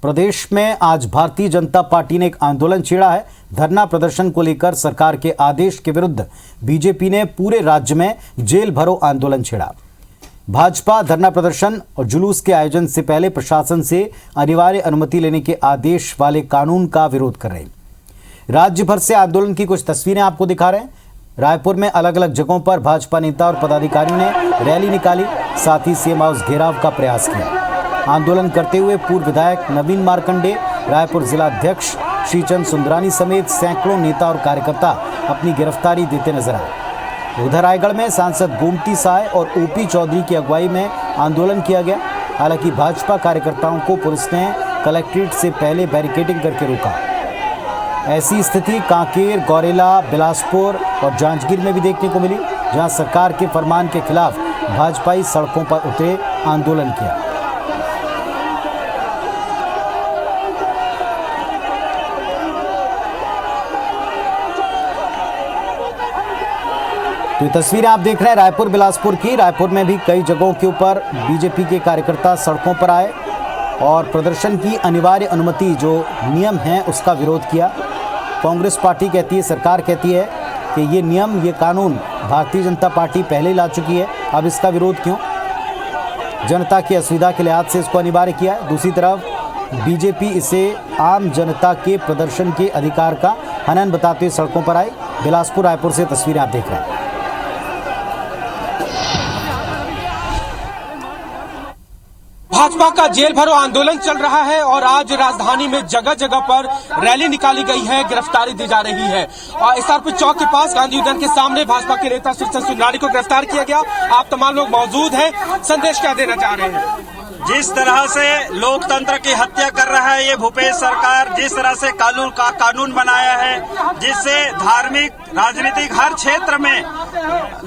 प्रदेश में आज भारतीय जनता पार्टी ने एक आंदोलन छेड़ा है। धरना प्रदर्शन को लेकर सरकार के आदेश के विरुद्ध बीजेपी ने पूरे राज्य में जेल भरो आंदोलन छेड़ा। भाजपा धरना प्रदर्शन और जुलूस के आयोजन से पहले प्रशासन से अनिवार्य अनुमति लेने के आदेश वाले कानून का विरोध कर रहे हैं। राज्य भर से आंदोलन की कुछ तस्वीरें आपको दिखा रहे हैं। रायपुर में अलग अलग जगहों पर भाजपा नेता और पदाधिकारियों ने रैली निकाली, साथ ही सीएम हाउस घेराव का प्रयास किया। आंदोलन करते हुए पूर्व विधायक नवीन मार्कंडे, रायपुर जिला अध्यक्ष श्रीचंद सुंदरानी समेत सैकड़ों नेता और कार्यकर्ता अपनी गिरफ्तारी देते नजर आए। उधर रायगढ़ में सांसद गोमती साय और ओपी चौधरी की अगुवाई में आंदोलन किया गया। हालांकि भाजपा कार्यकर्ताओं को पुलिस ने कलेक्ट्रेट से पहले बैरिकेडिंग करके रोका। ऐसी स्थिति कांकेर, गौरेला, बिलासपुर और जांजगीर में भी देखने को मिली, जहां सरकार के फरमान के खिलाफ भाजपाई सड़कों पर उतरे, आंदोलन किया। तो ये तस्वीरें आप देख रहे हैं रायपुर बिलासपुर की। रायपुर में भी कई जगहों के ऊपर बीजेपी के कार्यकर्ता सड़कों पर आए और प्रदर्शन की अनिवार्य अनुमति जो नियम है उसका विरोध किया। कांग्रेस पार्टी कहती है, सरकार कहती है कि ये नियम, ये कानून भारतीय जनता पार्टी पहले ला चुकी है, अब इसका विरोध क्यों? जनता की असुविधा के लिहाज से इसको अनिवार्य किया है। दूसरी तरफ बीजेपी इसे आम जनता के प्रदर्शन के अधिकार का हनन बताते हुए सड़कों पर आई। बिलासपुर, रायपुर से तस्वीरें आप देख रहे हैं। भाजपा का जेल भरो आंदोलन चल रहा है और आज राजधानी में जगह जगह पर रैली निकाली गई है, गिरफ्तारी दी जा रही है। और एसआरपी चौक के पास गांधी उद्यान के सामने भाजपा के नेता श्रीचंद सुंदरानी को गिरफ्तार किया गया। आप तमाम लोग मौजूद हैं, संदेश क्या देना चाह रहे हैं? जिस तरह से लोकतंत्र की हत्या कर रहा है ये भूपेश सरकार, जिस तरह से कानून बनाया है जिससे धार्मिक, राजनीतिक हर क्षेत्र में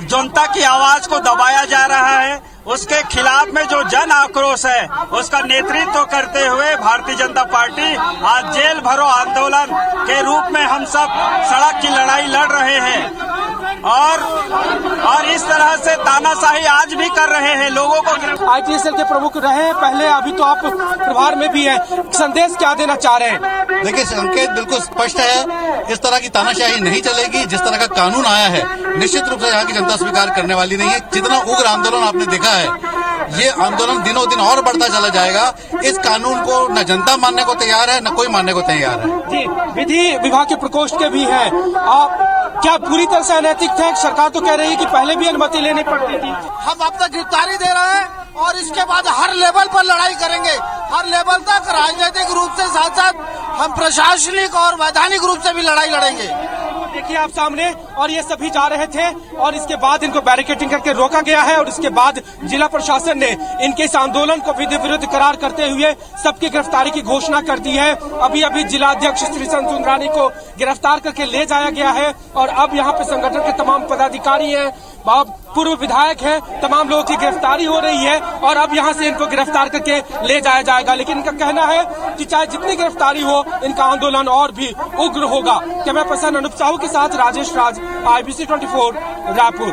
जनता की आवाज को दबाया जा रहा है, उसके खिलाफ में जो जन आक्रोश है उसका नेतृत्व करते हुए भारतीय जनता पार्टी आज जेल भरो आंदोलन के रूप में हम सब सड़क की लड़ाई लड़ रहे हैं और इस तरह से तानाशाही आज भी कर रहे हैं लोगों को। आईटीएसएल के प्रमुख रहे हैं पहले, अभी तो आप प्रभार में भी हैं, संदेश क्या देना चाह रहे हैं? देखिए, संकेत बिल्कुल स्पष्ट है, इस तरह की तानाशाही नहीं चलेगी। जिस तरह का कानून आया है निश्चित रूप से यहाँ की जनता स्वीकार करने वाली नहीं है। जितना उग्र आंदोलन आपने देखा है, ये आंदोलन दिनों दिन और बढ़ता चला जाएगा। इस कानून को न जनता मानने को तैयार है, न कोई मानने को तैयार है। जी, विधि विभाग के प्रकोष्ठ के भी हैं, आप क्या पूरी तरह से अनैतिक थे? सरकार तो कह रही है कि पहले भी अनुमति लेनी पड़ती थी। हम अब तक गिरफ्तारी दे रहे हैं और इसके बाद हर लेवल पर लड़ाई करेंगे, हर लेवल तक राजनीतिक रूप से, साथ साथ हम प्रशासनिक और वैधानिक रूप से भी लड़ाई लड़ेंगे। देखिए आप सामने, और ये सभी जा रहे थे और इसके बाद इनको बैरिकेडिंग करके रोका गया है और इसके बाद जिला प्रशासन ने इनके इस आंदोलन को विधि विरुद्ध करार करते हुए सबकी गिरफ्तारी की घोषणा कर दी है। अभी जिला अध्यक्ष श्रीचंद सुंदरानी को गिरफ्तार करके ले जाया गया है और अब यहाँ पे संगठन के तमाम पदाधिकारी हैं, पूर्व विधायक हैं, तमाम लोगों की गिरफ्तारी हो रही है और अब यहाँ से इनको गिरफ्तार करके ले जाया जाएगा। लेकिन इनका कहना है कि चाहे जितनी गिरफ्तारी हो, इनका आंदोलन और भी उग्र होगा। कैमरा पर्सन अनुप साहू के साथ राजेश राज, IBC 24 रायपुर।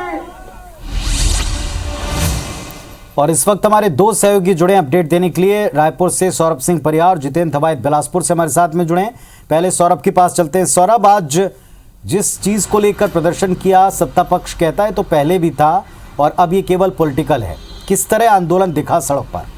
और इस वक्त हमारे दो सहयोगी जुड़े अपडेट देने के लिए। रायपुर से सौरभ सिंह परियार और जितेंद्र हवाइत बिलासपुर से हमारे साथ में जुड़े हैं। पहले सौरभ के पास चलते हैं। सौरभ, आज जिस चीज को लेकर प्रदर्शन किया, सत्ता पक्ष कहता है तो पहले भी था और अब ये केवल पॉलिटिकल है, किस तरह आंदोलन दिखा सड़क पर?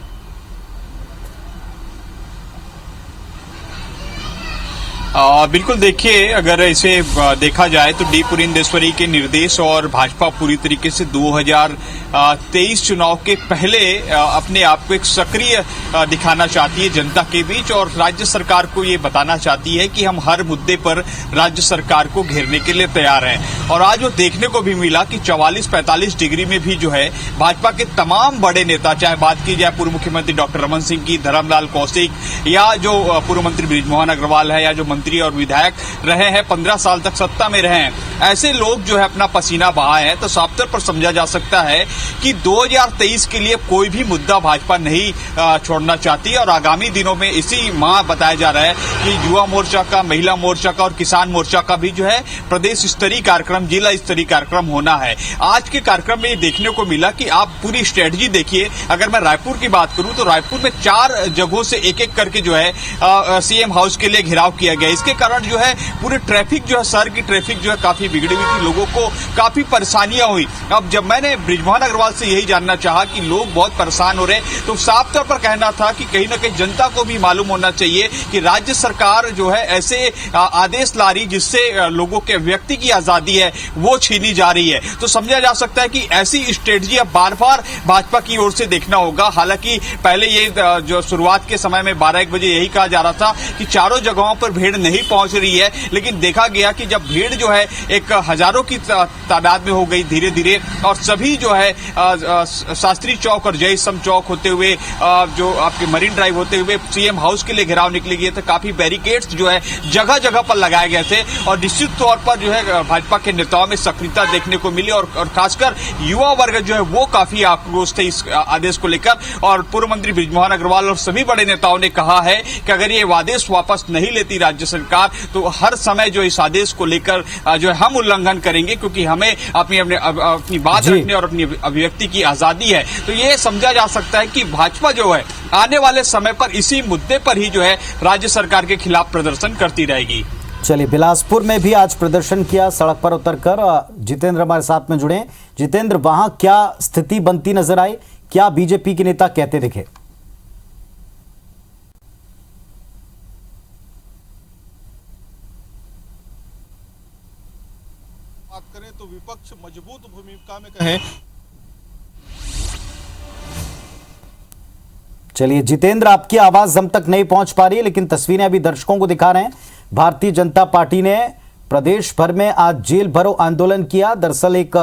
बिल्कुल, देखिए, अगर इसे देखा जाए तो डी पुरंदेश्वरी के निर्देश और भाजपा पूरी तरीके से 2023 चुनाव के पहले अपने आप को एक सक्रिय दिखाना चाहती है जनता के बीच और राज्य सरकार को ये बताना चाहती है कि हम हर मुद्दे पर राज्य सरकार को घेरने के लिए तैयार हैं। और आज वो देखने को भी मिला कि 44-45 डिग्री में भी जो है भाजपा के तमाम बड़े नेता, चाहे बात की जाए पूर्व मुख्यमंत्री डॉक्टर रमन सिंह की, धर्मलाल कौशिक या जो पूर्व मंत्री बृजमोहन अग्रवाल है या जो मंत्री और विधायक रहे हैं, 15 साल तक सत्ता में रहे हैं, ऐसे लोग जो है अपना पसीना बहाए हैं, तो साफ तौर पर समझा जा सकता है कि 2023 के लिए कोई भी मुद्दा भाजपा नहीं छोड़ना चाहती और आगामी दिनों में इसी माह बताया जा रहा है कि युवा मोर्चा का, महिला मोर्चा का और किसान मोर्चा का भी जो है प्रदेश स्तरीय कार्यक्रम, जिला स्तरीय कार्यक्रम होना है। आज के कार्यक्रम में ये देखने को मिला कि आप पूरी स्ट्रेटजी देखिए। अगर मैं रायपुर की बात करूं तो रायपुर में 4 जगहों से एक एक करके जो है सीएम हाउस के लिए घेराव किया गया। इसके कारण जो है पूरी ट्रैफिक जो है, शहर की ट्रैफिक जो है काफी बिगड़ी हुई थी, लोगों को काफी परेशानियां हुई। अब जब मैंने बृजमोहन अग्रवाल से यही जानना चाहा कि लोग बहुत परेशान हो रहे, तो साफ तौर पर कहना था कि कहीं ना कहीं जनता को भी मालूम होना चाहिए कि राज्य सरकार जो है ऐसे आदेश ला रही जिससे लोगों के व्यक्ति की आजादी है वो छीनी जा रही है। तो समझा जा सकता है कि ऐसी स्ट्रेटजी अब बार बार भाजपा की ओर से देखना होगा। हालांकि पहले ये जो शुरुआत के समय में 12-1 बजे यही कहा जा रहा था कि चारों जगहों पर भीड़ नहीं पहुंच रही है, लेकिन देखा गया कि जब भीड़ जो है एक हजारों की तादाद में हो गई धीरे धीरे, और सभी जो है शास्त्री चौक और जय सम चौक होते हुए जो आपके मरीन ड्राइव होते हुए सीएम हाउस के लिए घेराव निकले गए थे। काफी बैरिकेड्स जो है जगह जगह पर लगाए गए थे और निश्चित तौर पर जो है भाजपा के नेताओं में सक्रियता देखने को मिली और खासकर युवा वर्ग जो है वो काफी आक्रोश थे इस आदेश को लेकर। और पूर्व मंत्री बृजमोहन अग्रवाल और सभी बड़े नेताओं ने कहा है कि अगर ये आदेश वापस नहीं लेती राज्य सरकार तो हर समय जो इस आदेश को लेकर जो है हम उल्लंघन करेंगे, क्योंकि हमें अपनी बात रखने और अपनी अभिव्यक्ति की आजादी है। तो ये समझा जा सकता है कि भाजपा जो है आने वाले समय पर इसी मुद्दे पर ही जो है राज्य सरकार के खिलाफ प्रदर्शन करती रहेगी। चलिए, बिलासपुर में भी आज प्रदर्शन किया, सड़क पर उतरकर जितेंद्र हमारे साथ में जुड़े। जितेंद्र, वहां क्या स्थिति बनती नजर आई, क्या बीजेपी के नेता कहते दिखे? बात करें तो विपक्ष मजबूत भूमिका में कहे। चलिए जितेंद्र, आपकी आवाज हम तक नहीं पहुंच पा रही है, लेकिन तस्वीरें अभी दर्शकों को दिखा रहे हैं। भारतीय जनता पार्टी ने प्रदेश भर में आज जेल भरो आंदोलन किया। दरअसल एक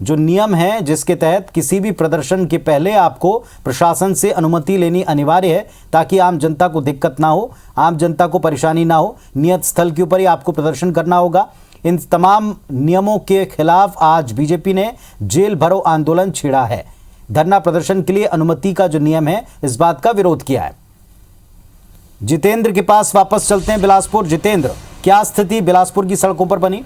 जो नियम है जिसके तहत किसी भी प्रदर्शन के पहले आपको प्रशासन से अनुमति लेनी अनिवार्य है, ताकि आम जनता को दिक्कत ना हो, आम जनता को परेशानी ना हो। नियत स्थल के ऊपर ही आपको प्रदर्शन करना होगा। इन तमाम नियमों के खिलाफ आज बीजेपी ने जेल भरो आंदोलन छेड़ा है। धरना प्रदर्शन के लिए अनुमति का जो नियम है, इस बात का विरोध किया है। जितेंद्र के पास वापस चलते हैं बिलासपुर। जितेंद्र, क्या स्थिति बिलासपुर की सड़कों पर बनी?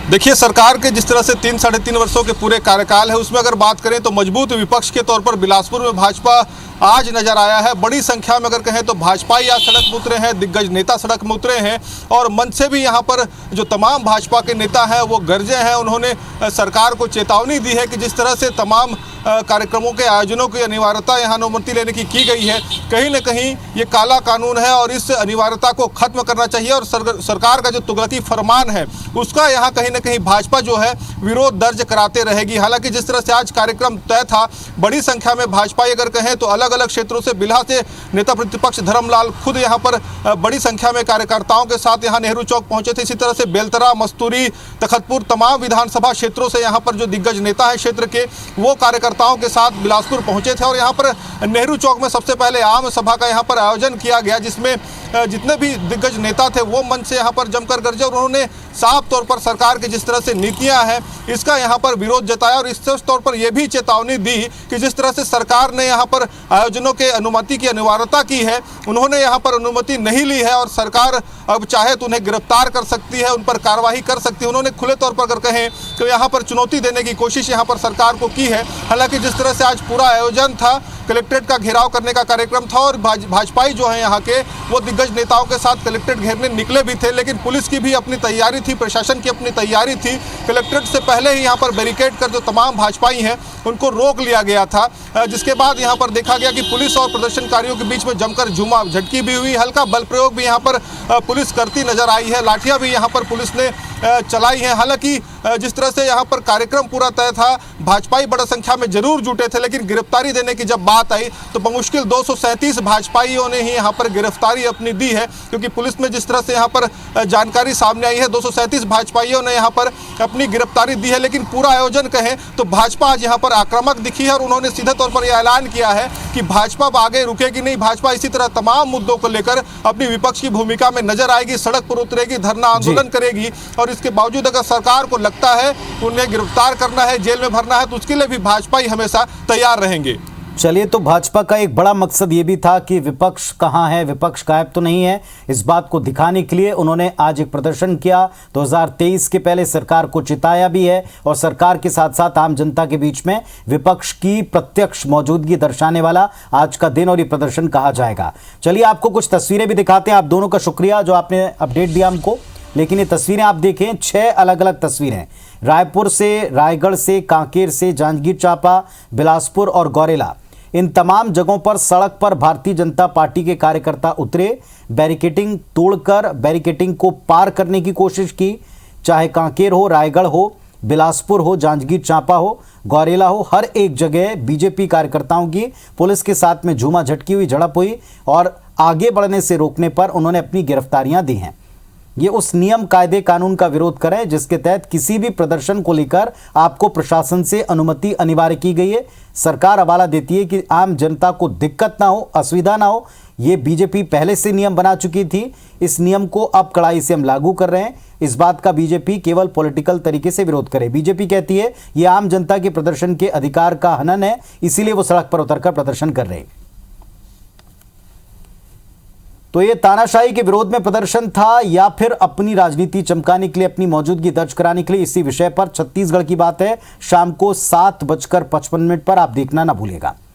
देखिए, सरकार के जिस तरह से 3-3.5 वर्षों के पूरे कार्यकाल है उसमें अगर बात करें तो मजबूत विपक्ष के तौर पर बिलासपुर में भाजपा आज नजर आया है। बड़ी संख्या में अगर कहें तो भाजपाई आज सड़क में उतरे हैं, दिग्गज नेता सड़क में उतरे हैं और मंच से भी यहाँ पर जो तमाम भाजपा के नेता हैं वो गरजे हैं। उन्होंने सरकार को चेतावनी दी है कि जिस तरह से तमाम कार्यक्रमों के आयोजनों की अनिवार्यता यहाँ अनुमति लेने की गई है, कहीं न कहीं ये काला कानून है और इस अनिवार्यता को खत्म करना चाहिए। और सरकार का जो तुगलकी फरमान है उसका यहाँ कहीं न कहीं भाजपा जो है विरोध दर्ज कराते रहेगी। हालांकि जिस तरह से आज कार्यक्रम तय था, बड़ी संख्या में भाजपाई अगर कहें तो अलग अलग क्षेत्रों से, बिल्हा से नेता प्रतिपक्ष धर्मलाल खुद यहाँ पर बड़ी संख्या में कार्यकर्ताओं के साथ यहाँ नेहरू चौक पहुंचे थे। इसी तरह से बेलतरा, मस्तूरी, तखतपुर, तमाम विधानसभा क्षेत्रों से यहाँ पर जो दिग्गज नेता है क्षेत्र के, वो कार्यकर्ताओं के साथ बिलासपुर पहुंचे थे। और यहाँ पर नेहरू चौक में सबसे पहले आम सभा का यहाँ पर आयोजन किया गया, जिसमें जितने भी दिग्गज नेता थे वो मंच से यहाँ पर जमकर गरजे और उन्होंने साफ तौर पर सरकार की जिस तरह से नीतियां हैं इसका यहाँ पर विरोध जताया और इस तौर पर यह भी चेतावनी दी कि जिस तरह से सरकार ने यहाँ पर आयोजनों के अनुमति की अनिवार्यता की है, उन्होंने यहाँ पर अनुमति नहीं ली है और सरकार अब चाहे तो उन्हें गिरफ्तार कर सकती है, उन पर कार्रवाई कर सकती है। उन्होंने खुले तौर पर अगर कहें तो यहाँ पर चुनौती देने की कोशिश यहाँ पर सरकार को की है। हालांकि जिस तरह से आज पूरा आयोजन था, कलेक्ट्रेट का घेराव करने का कार्यक्रम था और भाजपाई जो है यहाँ के वो दिग्गज नेताओं के साथ कलेक्ट्रेट घेरने निकले भी थे, लेकिन पुलिस की भी अपनी तैयारी थी, प्रशासन की अपनी तैयारी थी। कलेक्ट्रेट से पहले ही यहाँ पर बैरिकेड कर जो तमाम भाजपाई हैं उनको रोक लिया गया था, जिसके बाद यहाँ पर देखा गया कि पुलिस और प्रदर्शनकारियों के बीच में जमकर झटकी भी हुई, हल्का बल प्रयोग भी यहाँ पर पुलिस करती नजर आई है, लाठियां भी यहाँ पर पुलिस ने चलाई है। हालांकि जिस तरह से यहाँ पर कार्यक्रम पूरा तय था, भाजपाई बड़ी संख्या में जरूर जुटे थे, लेकिन गिरफ्तारी देने की जब बात आई तो बमुश्किल 237 भाजपाइयों ने ही यहाँ पर गिरफ्तारी अपनी दी है, क्योंकि पुलिस में जिस तरह से यहाँ पर जानकारी सामने आई है 237 भाजपाइयों ने यहाँ पर अपनी गिरफ्तारी दी है। लेकिन पूरा आयोजन कहें तो भाजपा आज यहाँ पर आक्रामक दिखी है और उन्होंने सीधे तौर पर यह ऐलान किया है कि भाजपा अब आगे रुकेगी नहीं। भाजपा इसी तरह तमाम मुद्दों को लेकर अपनी विपक्ष की भूमिका में नजर आएगी, सड़क पर उतरेगी, धरना आंदोलन करेगी। और इसके बावजूद अगर सरकार को लगता है उन्हें गिरफ्तार करना है, जेल में भरना है, तो उसके लिए भी भाजपा ही हमेशा तैयार रहेंगे। चलिए, तो भाजपा का एक बड़ा मकसद ये भी था कि विपक्ष कहां है, विपक्ष गायब तो नहीं है। इस बात को दिखाने के लिए उन्होंने आज एक प्रदर्शन किया। 2023 के पहले सरकार को चिताया भी है और सरकार के साथ साथ आम जनता के बीच में विपक्ष की प्रत्यक्ष मौजूदगी दर्शाने वाला आज का दिन और ये प्रदर्शन कहा जाएगा। चलिए, आपको कुछ तस्वीरें भी दिखाते हैं। आप दोनों का शुक्रिया जो आपने अपडेट दिया हमको। लेकिन ये तस्वीरें आप देखें, 6 अलग अलग तस्वीरें, रायपुर से, रायगढ़ से, कांकेर से, जांजगीर चांपा, बिलासपुर और गौरेला, इन तमाम जगहों पर सड़क पर भारतीय जनता पार्टी के कार्यकर्ता उतरे, बैरिकेडिंग तोड़कर बैरिकेडिंग को पार करने की कोशिश की। चाहे कांकेर हो, रायगढ़ हो, बिलासपुर हो, जांजगीर चांपा हो, गौरेला हो, हर एक जगह बीजेपी कार्यकर्ताओं की पुलिस के साथ में झूमा झटकी हुई, झड़प हुई और आगे बढ़ने से रोकने पर उन्होंने अपनी गिरफ्तारियां दी हैं। ये उस नियम, कायदे, कानून का विरोध करें जिसके तहत किसी भी प्रदर्शन को लेकर आपको प्रशासन से अनुमति अनिवार्य की गई है। सरकार हवाला देती है कि आम जनता को दिक्कत ना हो, असुविधा ना हो। ये बीजेपी पहले से नियम बना चुकी थी, इस नियम को अब कड़ाई से हम लागू कर रहे हैं। इस बात का बीजेपी केवल पॉलिटिकल तरीके से विरोध करे। बीजेपी कहती है ये आम जनता के प्रदर्शन के अधिकार का हनन है, इसीलिए वो सड़क पर उतरकर प्रदर्शन कर रहे हैं। तो ये तानाशाही के विरोध में प्रदर्शन था या फिर अपनी राजनीति चमकाने के लिए, अपनी मौजूदगी दर्ज कराने के लिए, इसी विषय पर छत्तीसगढ़ की बात है शाम को 7:55 पर आप देखना ना भूलिएगा।